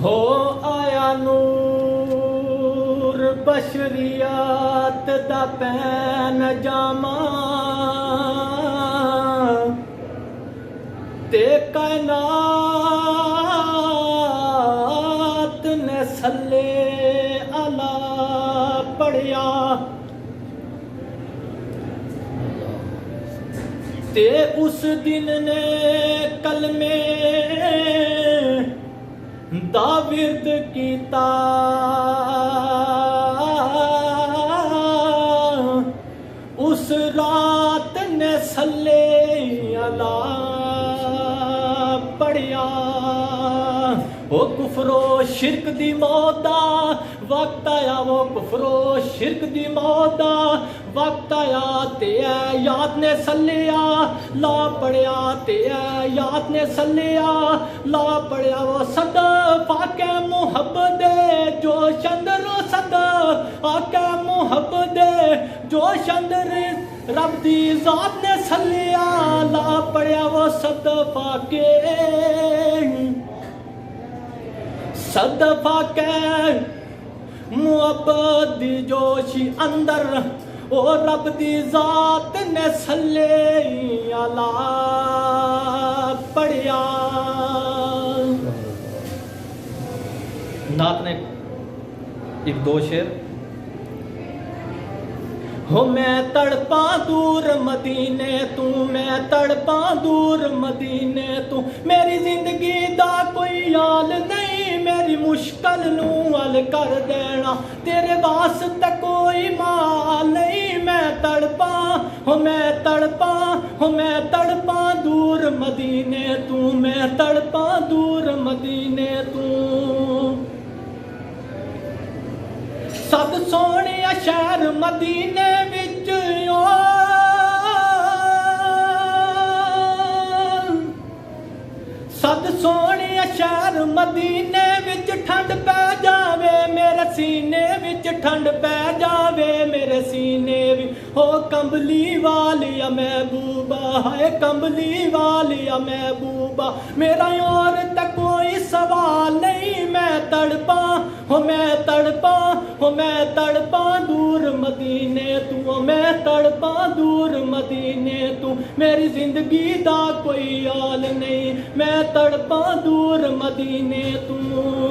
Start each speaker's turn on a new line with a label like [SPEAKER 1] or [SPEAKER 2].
[SPEAKER 1] ہو آیا نور بشریات دا پین جاما تے کائنات نے صلی علی پڑھیا تے اس دن نے کلمے دا ورد کیتا اس رات نے صلی علی پڑھیا وہ کفر و شرک دی موت دا وقت آیا وہ کفر و شرک دی موت دا وقت آیا تے یاد نے سلیا لا پڑیا تے یاد نے سلیا لا پڑیا وہ صدا پاکے محبت دے جو شندر صدا آکے محبت دے جو شندر رب دی ذات نے سلیا لا پڑیا وہ صدا پاکے صدفہ کے محبت دی جوشی اندر او رب دی ذات نے صلی علی پڑھیا نعت نے ایک دو شعر ہو میں تڑپا دور مدینے تو میں تڑپا دور مدینے تو میری زندگی دا کوئی حال نہیں میری مشکل نو حل کر دینا تیرے واسطے کوئی مال نہیں میں تڑپا ہو میں تڑپا ہو میں تڑپا دور مدینے تو میں تڑپا دور مدینے تو سد سونے شہر مدینے وچ سد سونے شہر مدینے وچ ٹھنڈ پہ جاوے میرے سینے وچ ٹھنڈ پہ جاوے میرے سینے وچ ہو کمبلی والیا محبوبہ ہے کمبلی والیا محبوبہ میرا اور تک کوئی سوال نہیں میں تڑپا ہو میں تڑپا ہو میں تڑپا دور مدینے تو میں تڑپا دور مدینے تو میری زندگی دا کوئی حال نہیں میں تڑپا دور مدینے تو